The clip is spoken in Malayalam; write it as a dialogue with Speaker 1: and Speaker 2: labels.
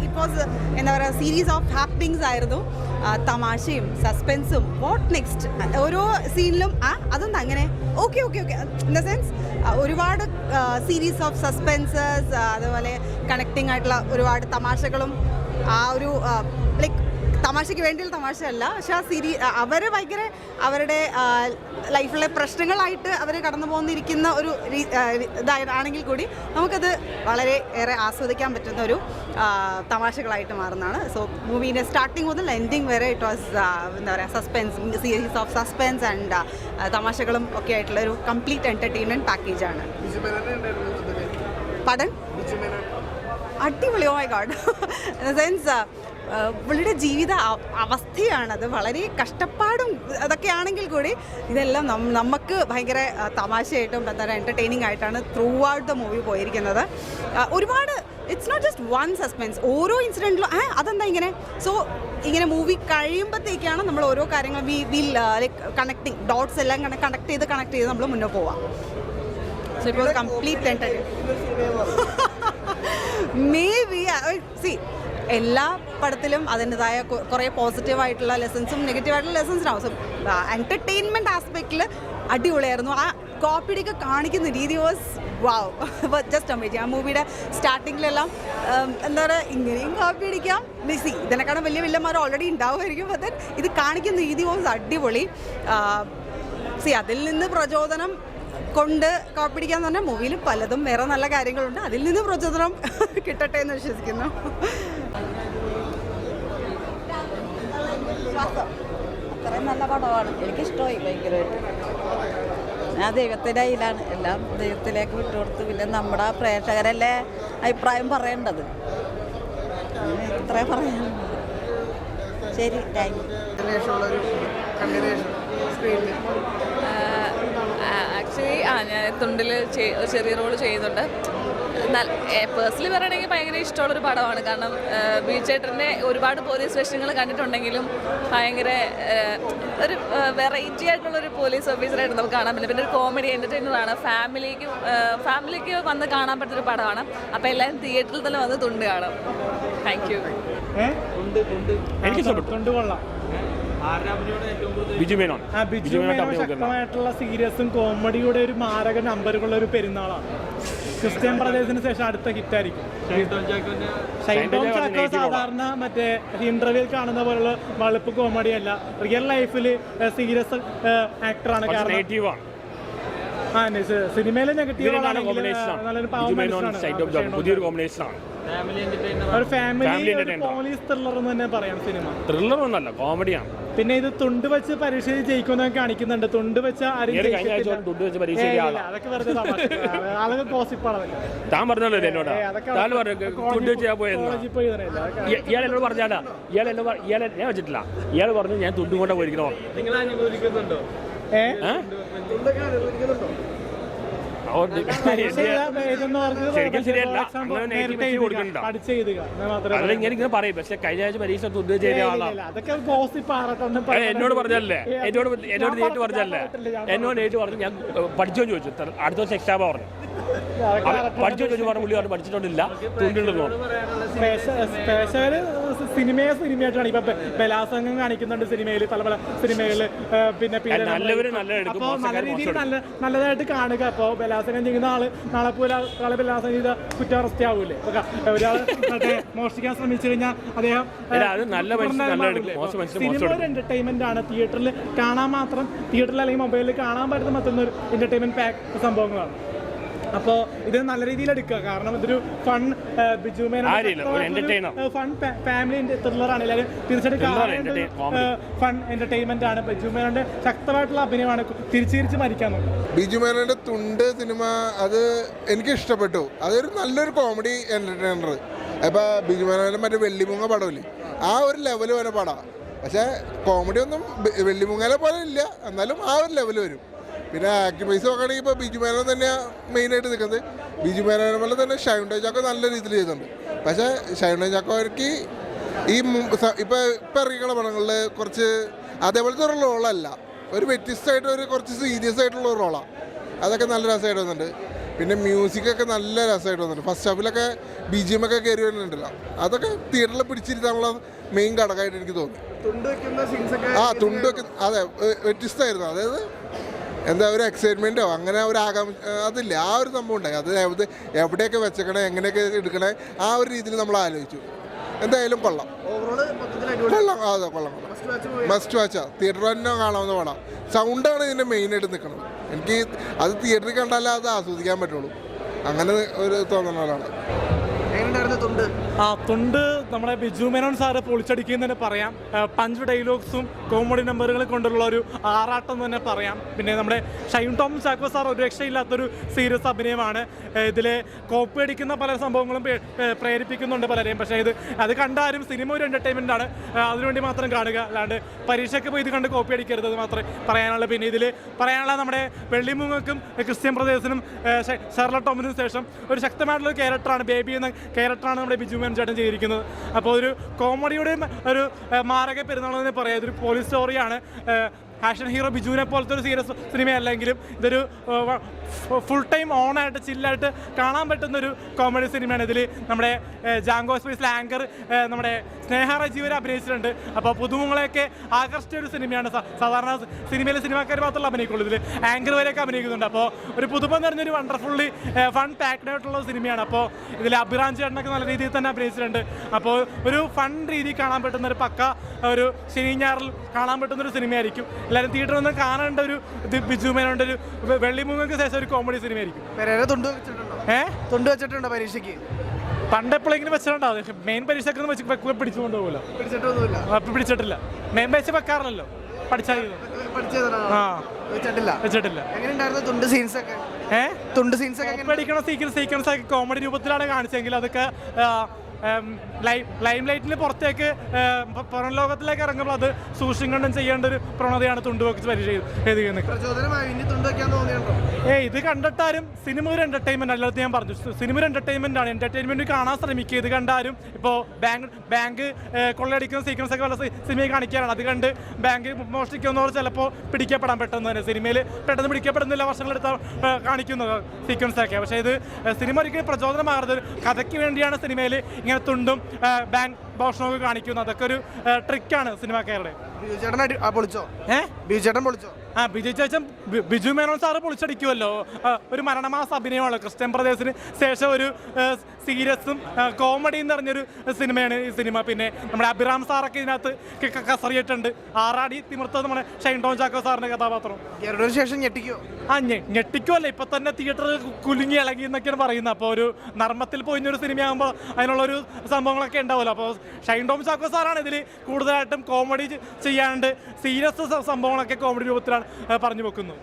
Speaker 1: ഇറ്റ് വാസ് എന്താ പറയുക സീരീസ് ഓഫ് ഹാപ്പിങ്സ് ആയിരുന്നു. തമാശയും സസ്പെൻസും വാട്ട് നെക്സ്റ്റ് ഓരോ സീനിലും അതൊന്നും അങ്ങനെ ഓക്കെ ഇൻ ദ സെൻസ് ഒരുപാട് സീരീസ് ഓഫ് സസ്പെൻസസ്, അതുപോലെ കണക്റ്റിംഗ് ആയിട്ടുള്ള ഒരുപാട് തമാശകളും ആ ഒരു ലൈക്ക് തമാശയ്ക്ക് വേണ്ടിയുള്ള തമാശയല്ല, പക്ഷെ ആ അവർ ഭയങ്കര അവരുടെ ലൈഫിലെ പ്രശ്നങ്ങളായിട്ട് അവർ കടന്നു പോകുന്നിരിക്കുന്ന ഒരു ഇതാണെങ്കിൽ കൂടി നമുക്കത് വളരെ ഏറെ ആസ്വദിക്കാൻ പറ്റുന്ന ഒരു തമാശകളായിട്ട് മാറുന്നതാണ്. സോ മൂവീൻ്റെ സ്റ്റാർട്ടിങ് മുതൽ എൻഡിങ് വരെ ഇറ്റ് വാസ് എന്താ പറയുക suspense, series of suspense and തമാശകളും ഒക്കെ ആയിട്ടുള്ള ഒരു കംപ്ലീറ്റ് എൻ്റർടൈൻമെൻറ്റ് പാക്കേജാണ്. പടൻ അടിപൊളി, oh my god. In the sense പുള്ളിയുടെ ജീവിത അവസ്ഥയാണത്, വളരെ കഷ്ടപ്പാടും അതൊക്കെ ആണെങ്കിൽ കൂടി ഇതെല്ലാം നമുക്ക് ഭയങ്കര തമാശയായിട്ടും എന്താ പറയുക എൻ്റർടൈനിങ് ആയിട്ടാണ് ത്രൂ ഔട്ട് ദ മൂവി പോയിരിക്കുന്നത്. ഒരുപാട് it's not just one suspense, ഓരോ ഇൻസിഡൻറ്റിലും അതെന്താ ഇങ്ങനെ. സോ ഇങ്ങനെ മൂവി കഴിയുമ്പോഴത്തേക്കാണ് നമ്മൾ ഓരോ കാര്യങ്ങൾ ലൈക്ക് കണക്റ്റിംഗ് ഡോട്ട്സ് എല്ലാം കണക്ട് ചെയ്ത് നമ്മൾ മുന്നോട്ട് പോവാം. So it was complete entertainment. May be C എല്ലാ പടത്തിലും അതിൻ്റെതായ കുറേ പോസിറ്റീവായിട്ടുള്ള ലെസൺസും നെഗറ്റീവായിട്ടുള്ള ലെസൺസിനാവും. സോ എൻ്റർടൈൻമെൻറ്റ് ആസ്പെക്റ്റിൽ അടിപൊളിയായിരുന്നു. ആ കോപ്പിയൊക്കെ കാണിക്കുന്ന രീതി വാസ് വാവ്, ജസ്റ്റ് അമേസിങ്. ആ മൂവിയുടെ സ്റ്റാർട്ടിങ്ങിലെല്ലാം എന്താ പറയുക ഇങ്ങനെയും കോപ്പി അടിക്കാം, സി ഇതിനെക്കാളും വലിയ വില്ലന്മാർ ഓൾറെഡി ഉണ്ടാവുമായിരിക്കും. ബട്ട് ഇത് കാണിക്കുന്ന രീതി വാസ് അടിപൊളി. സി അതിൽ നിന്ന് പ്രചോദനം കൊണ്ട് കോപ്പിടിക്കാന്ന് പറഞ്ഞാൽ മൂവിയിൽ പലതും വേറെ നല്ല കാര്യങ്ങളുണ്ട്, അതിൽ നിന്ന് പ്രചോദനം കിട്ടട്ടെ എന്ന് വിശ്വസിക്കുന്നു.
Speaker 2: അത്രയും നല്ല പടമാണ്, എനിക്കിഷ്ടമായി ഭയങ്കരമായിട്ട്. ഞാൻ ദൈവത്തിൻ്റെ കയ്യിലാണ്, എല്ലാം ദൈവത്തിലേക്ക് വിട്ടുകൊടുത്ത് പിന്നെ നമ്മുടെ പ്രേക്ഷകരല്ലേ അഭിപ്രായം പറയേണ്ടത്. ഇത്രേ പറയാനുള്ളത്. ശരി, താങ്ക്
Speaker 3: യു. ആക്ച്വലി ഞാൻ തുണ്ടിൽ ചെറിയ റോള് ചെയ്യുന്നുണ്ട്. പേഴ്സണലി പറയുകയാണെങ്കിൽ ഭയങ്കര ഇഷ്ടമുള്ളൊരു പടമാണ്. കാരണം ബീച്ചേട്ടൻ്റെ ഒരുപാട് പോലീസ് വേഷങ്ങൾ കണ്ടിട്ടുണ്ടെങ്കിലും ഭയങ്കര ഒരു വെറൈറ്റി ആയിട്ടുള്ളൊരു പോലീസ് ഓഫീസറായിട്ട് നമുക്ക് കാണാൻ പറ്റും. പിന്നെ ഒരു കോമഡി എൻ്റർടൈനറാണ്, ഫാമിലിക്ക് വന്ന് കാണാൻ പറ്റുന്നൊരു പടമാണ്. അപ്പോൾ എല്ലാവരും തിയേറ്ററിൽ തന്നെ വന്ന് തുണ്ട് കാണാം. Thank you.
Speaker 4: ശക്തമായിട്ടുള്ള സീരിയസും കോമഡിയുടെ ഒരു മാരക നമ്പറുകളുള്ള ഒരു പെരുന്നാളാണ്. ക്രിസ്ത്യൻ ബ്രദേഴ്സിന് ശേഷം അടുത്ത ഹിറ്റായിരിക്കും. ഷൈൻ ടോം ചാക്കോ സാധാരണ മറ്റേ ഇന്റർവ്യൂവിൽ കാണുന്ന പോലുള്ള വളുപ്പ് കോമഡി അല്ല, റിയൽ ലൈഫിൽ സീരിയസ് ആക്ടറാണ്. സിനിമയിലെ നെഗറ്റീവ് നല്ലൊരു ഒരു ഫാമിലി പോലീസ് ത്രില്ലർ എന്ന് തന്നെ പറയാം. സിനിമ ത്രില്ലർ ഒന്നല്ല, കോമഡിയാണ്. പിന്നെ ഇത് തുണ്ട് വെച്ച് പരീക്ഷ ജയിക്കുന്നൊക്കെ കാണിക്കുന്നുണ്ട്. തുണ്ട് വെച്ച അതൊക്കെ വെറുതെ അതൊക്കെ കോസിപ്പാണ്.
Speaker 5: താൻ പറഞ്ഞല്ലോ എന്നോട്, ഇയാളെന്നോട് പറഞ്ഞാടാ, ഇയാളെ ഞാൻ വെച്ചിട്ടില്ല. ഇയാൾ പറഞ്ഞു ഞാൻ തുണ്ടും കൊണ്ടാ പോയിരിക്കണോ.
Speaker 4: നിങ്ങൾ അനുഭവിക്കുന്നുണ്ടോ?
Speaker 5: ഇങ്ങനെ പറയും, പക്ഷെ കഴിഞ്ഞ ആഴ്ച പരീക്ഷ തുണ്ട് ചെയ്ത ആളാണ്. എന്നോട് പറഞ്ഞല്ലേ, എന്നോട് നേരിട്ട് പറഞ്ഞല്ലേ, എന്നോട് നേരിട്ട് പറഞ്ഞു ഞാൻ പഠിച്ചോന്ന് ചോദിച്ചു. അടുത്ത ദിവസം എക്സാം പറഞ്ഞു. പഠിച്ചോ ചോദിച്ചു പറഞ്ഞു, പുള്ളി പറഞ്ഞു പഠിച്ചിട്ടൊന്നുമില്ല, തുണ്ടുണ്ടെന്ന് പറഞ്ഞു. സിനിമയായിട്ടാണ് ഇപ്പൊ ബലാത്സംഗം കാണിക്കുന്നുണ്ട് സിനിമയിൽ, പല പല സിനിമകളിൽ. പിന്നെ നല്ല രീതിയിൽ നല്ലതായിട്ട് കാണുക. അപ്പോൾ ബലാത്സംഗം ചെയ്യുന്ന ആള് നാളെ പോലെ ബലാത്സംഗം ചെയ്ത കുറ്റം അറസ്റ്റ് ആവൂലേ. ഒരാൾ മോഷ്ടിക്കാൻ ശ്രമിച്ചു കഴിഞ്ഞാൽ അദ്ദേഹം സിനിമ ഒരു എന്റർടൈൻമെന്റ് ആണ്. തിയേറ്ററിൽ കാണാൻ മാത്രം, തിയേറ്ററിൽ അല്ലെങ്കിൽ മൊബൈലിൽ കാണാൻ പറ്റുന്ന മറ്റൊന്നൊരു എന്റർടൈൻമെന്റ് പാക്ക് സംഭവങ്ങളാണ്. അപ്പോൾ ഇത് നല്ല രീതിയിൽ എടുക്കുക. കാരണം ഇതൊരു fun Biju Menon fun family ത്രില്ലറാണ്. എല്ലാവരും തീർച്ചയായിട്ടും ഫൺ എന്റർടൈൻമെന്റ് ആണ്. ബിജു മേനോന്റെ ശക്തമായിട്ടുള്ള അഭിനയമാണ്. തിരിച്ച് മരിക്കാൻ നോക്കും.
Speaker 6: ബിജു മേനോന്റെ തുണ്ട് സിനിമ അത് എനിക്ക് ഇഷ്ടപ്പെട്ടു. അതൊരു നല്ലൊരു കോമഡി എന്റർടൈനർ. ഇപ്പം ബിജു മേനോന്റെ മറ്റേ വെള്ളിമുങ്ങ പടമില്ലേ, ആ ഒരു ലെവൽ വരെ പടമാണ്. പക്ഷേ കോമഡി ഒന്നും വെള്ളിമുങ്ങലെ പോലെ ഇല്ല, എന്നാലും ആ ഒരു ലെവൽ വരും. പിന്നെ ആക്ടിംഗ് വൈസ് നോക്കുകയാണെങ്കിൽ ഇപ്പോൾ ബിജു മേനോൻ തന്നെയാണ് മെയിനായിട്ട് നിൽക്കുന്നത്. ബിജു മേനോനെ പോലെ തന്നെ ഷൈൻ ടോം ചാക്കോ നല്ല രീതിയിൽ ചെയ്യുന്നുണ്ട്. പക്ഷേ ഷൈൻ ടോം ചാക്കോയ്ക്ക് ഈ ഇപ്പോൾ ഇറങ്ങിയുള്ള പടങ്ങളിൽ കുറച്ച് അതേപോലത്തെ ഒരു റോളല്ല, ഒരു വ്യത്യസ്തമായിട്ട് ഒരു കുറച്ച് സീരിയസ് ആയിട്ടുള്ള ഒരു റോളാണ്. അതൊക്കെ നല്ല രസമായിട്ട് വന്നിട്ടുണ്ട്. പിന്നെ മ്യൂസിക്കൊക്കെ നല്ല രസമായിട്ട് വന്നിട്ടുണ്ട്. ഫസ്റ്റ് ഹാഫിലൊക്കെ BGM ഒക്കെ കയറി വരുന്നുണ്ടല്ലോ, അതൊക്കെ തിയേറ്ററിൽ പിടിച്ചിരുത്താനുള്ള മെയിൻ ഘടകമായിട്ട് എനിക്ക് തോന്നി. തുണ്ട് വെക്കുന്ന അതെ വ്യത്യസ്തമായിരുന്നു. അതായത് എന്താ ഒരു എക്സൈറ്റ്മെൻറ്റോ അങ്ങനെ ഒരു ആകാംക്ഷ അതില്ല, ആ ഒരു സംഭവം ഉണ്ടായി. അത് എവിടെയൊക്കെ വെച്ചേക്കണേ എങ്ങനെയൊക്കെ എടുക്കണേ ആ ഒരു രീതിയിൽ നമ്മൾ ആലോചിച്ചു. എന്തായാലും കൊള്ളാം. അതെ കൊള്ളാം. മസ്റ്റ് വാച്ചാ, തിയേറ്ററിൽ തന്നെ കാണാവുന്ന പടം. സൗണ്ടാണ് ഇതിൻ്റെ മെയിനായിട്ട് നിൽക്കുന്നത്. എനിക്ക് അത് തിയേറ്ററിൽ കണ്ടാലേ അത് ആസ്വദിക്കാൻ പറ്റുള്ളൂ. അങ്ങനെ ഒരു തോന്നലാണ്.
Speaker 5: തുണ്ട് നമ്മുടെ ബിജു മേനോൻ സാറ് പൊളിച്ചടിക്കുന്ന തന്നെ പറയാം. പഞ്ച് ഡയലോഗ്സും കോമഡി നമ്പറുകൾ കൊണ്ടുള്ള ഒരു ആറാട്ടം തന്നെ പറയാം. പിന്നെ നമ്മുടെ ഷൈൻ ടോം ചാക്കോ സാർ ഒരു രക്ഷയില്ലാത്തൊരു സീരിയസ് അഭിനയമാണ്. ഇതിൽ കോപ്പി അടിക്കുന്ന പല സംഭവങ്ങളും പ്രേരിപ്പിക്കുന്നുണ്ട് പലരെയും. പക്ഷേ അത് കണ്ടാലും സിനിമ ഒരു എൻ്റർടൈൻമെൻ്റ് ആണ്, അതിനുവേണ്ടി മാത്രം കാണുക. അല്ലാണ്ട് പരീക്ഷയ്ക്ക് പോയി ഇത് കണ്ട് കോപ്പി അടിക്കരുത്, അത് മാത്രമേ പറയാനുള്ളൂ. പിന്നെ ഇതിൽ പറയാനുള്ള നമ്മുടെ വെള്ളിമുങ്ങക്കും ക്രിസ്ത്യൻ ബ്രദേഴ്സിനും ഷെർലക് ടോമിനും ശേഷം ഒരു ശക്തമായിട്ടുള്ള ക്യാരക്ടറാണ് ബേബി എന്ന ക്യാരക്ടറാണ് നമ്മുടെ ബിജു മേനോൻ ചേട്ടൻ ചെയ്തിരിക്കുന്നത്. അപ്പോൾ ഒരു കോമഡിയുടെയും ഒരു മാരക പെരുന്നാളെന്ന് പറയാം. ഇതൊരു പോലീസ് സ്റ്റോറിയാണ്. ആക്ഷൻ ഹീറോ ബിജുവിനെ പോലത്തെ ഒരു സീരിയസ് സിനിമയല്ലെങ്കിലും ഇതൊരു ഫുൾ ടൈം ഓണായിട്ട് ചില്ലായിട്ട് കാണാൻ പറ്റുന്നൊരു കോമഡി സിനിമയാണ്. ഇതിൽ നമ്മുടെ ജാങ്കോ സ്പേസിൽ ആങ്കർ നമ്മുടെ സ്നേഹ റജീവർ അഭിനയിച്ചിട്ടുണ്ട്. അപ്പോൾ പുതുമുങ്ങളെയൊക്കെ ആകർഷിച്ച ഒരു സിനിമയാണ്. സാധാരണ സിനിമയിലെ സിനിമാക്കാർ മാത്രമല്ല അഭിനയിക്കുള്ളൂ, ഇതിൽ ആങ്കർ വരെയൊക്കെ അഭിനയിക്കുന്നുണ്ട്. അപ്പോൾ ഒരു പുതുമ നിറഞ്ഞൊരു വണ്ടർഫുള്ളി ഫൺ പാക്ഡ് ആയിട്ടുള്ള സിനിമയാണ്. അപ്പോൾ ഇതിൽ അഭിറാം ചേട്ടനൊക്കെ നല്ല രീതിയിൽ തന്നെ അഭിനയിച്ചിട്ടുണ്ട്. അപ്പോൾ ഒരു ഫൺ രീതിയിൽ കാണാൻ പറ്റുന്ന ഒരു പക്ക ഒരു ശനി ഞാറിൽ കാണാൻ പറ്റുന്നൊരു സിനിമയായിരിക്കും. എല്ലാവരും തിയേറ്ററിൽ നിന്ന് കാണേണ്ട ഒരു ബിജു മേനോൻ്റെ ഒരു വെള്ളിമുങ്ങക്ക് ശേഷം ഒരു കോമഡി സിനിമയായിരിക്കും.
Speaker 4: തുണ്ട് വെച്ചിട്ടുണ്ടോ പരീക്ഷയ്ക്ക്?
Speaker 5: പണ്ടെപ്പോഴെങ്കിലും വെച്ചിട്ടുണ്ടാവും. മെയിൻ പരീക്ഷയ്ക്കൊന്നും വെച്ച് പിടിച്ചുകൊണ്ട് പോകില്ല, പിടിച്ചിട്ടില്ല. മെയിൻ പരീക്ഷ വെക്കാറില്ലല്ലോ, പഠിച്ചാൽ വെച്ചിട്ടില്ല. പഠിക്കണ സീക്വൻസ് ഒക്കെ കോമഡി രൂപത്തിലാണ് കാണിച്ചെങ്കിൽ അതൊക്കെ ലൈം ലൈറ്റിന് പുറത്തേക്ക് പുറം ലോകത്തിലേക്ക് ഇറങ്ങുമ്പോൾ അത് സൂക്ഷിക്കണം ചെയ്യേണ്ട ഒരു പ്രവണതയാണ് തുണ്ടുവെച്ച് പരീക്ഷ ഇത് കണ്ടിട്ടാരും സിനിമ ഒരു എൻ്റർടൈൻമെൻറ്റ് അല്ലാതെ ഞാൻ പറഞ്ഞു. സിനിമ ഒരു എൻ്റർടൈൻമെൻ്റ് ആണ്. എൻ്റർടൈൻമെൻറ്റ് കാണാൻ ശ്രമിക്കുക. ഇത് കണ്ടാലും ഇപ്പോൾ ബാങ്ക് കൊള്ളയടിക്കുന്ന സീക്വൻസ് ഒക്കെ ഉള്ള സിനിമയിൽ കാണിക്കാനാണ്. അത് കണ്ട് ബാങ്ക് മോഷ്ടിക്കുന്നവർ ചിലപ്പോൾ പിടിക്കപ്പെടാൻ പെട്ടെന്ന് തന്നെ. സിനിമയിൽ പെട്ടെന്ന് പിടിക്കപ്പെടുന്നില്ല, വർഷങ്ങളെടുത്ത കാണിക്കുന്നത് സീക്വൻസൊക്കെ. പക്ഷേ ഇത് സിനിമ ഒരിക്കലും പ്രചോദനമാകരുത്. കഥയ്ക്ക് വേണ്ടിയാണ് സിനിമയിൽ ഇങ്ങനെ തുണ്ടും ബാങ്ക് മോഷണമൊക്കെ കാണിക്കുന്നത്. അതൊക്കെ ഒരു ട്രിക്കാണ് സിനിമാക്കാരുടെ. ബിജു മേനോൻ സാറ് പൊളിച്ചടിക്കുമല്ലോ. ഒരു മരണമാസ അഭിനയമാണ്. ക്രിസ്ത്യൻ ബ്രദേഴ്സിന് ശേഷം ഒരു സീരിയസും കോമഡിയും നിറഞ്ഞൊരു സിനിമയാണ് ഈ സിനിമ. പിന്നെ നമ്മുടെ അഭിറാം സാറൊക്കെ ഇതിനകത്ത് കസറിയിട്ടുണ്ട്. ആറാടി തിമിർത്തത് നമ്മുടെ ഷൈൻ ടോം ചാക്കോ സാറിന്റെ കഥാപാത്രം.
Speaker 4: ശേഷം
Speaker 5: ഞെട്ടിക്കുമല്ലോ. ഇപ്പൊ തന്നെ തിയേറ്ററിൽ കുലുങ്ങി ഇളകി എന്നൊക്കെയാണ് പറയുന്നത്. അപ്പോൾ ഒരു നർമ്മത്തിൽ പോയിന്നൊരു സിനിമയാകുമ്പോൾ അതിനുള്ളൊരു സംഭവങ്ങളൊക്കെ ഉണ്ടാവുമല്ലോ. അപ്പോൾ ഷൈൻ ടോം ചാക്കോ സാറാണ് ഇതിൽ കൂടുതലായിട്ടും കോമഡി ചെയ്യാണ്ട് സീരിയസ് സംഭവങ്ങളൊക്കെ കോമഡി രൂപത്തിലാണ് പറഞ്ഞു വെക്കുന്നത്.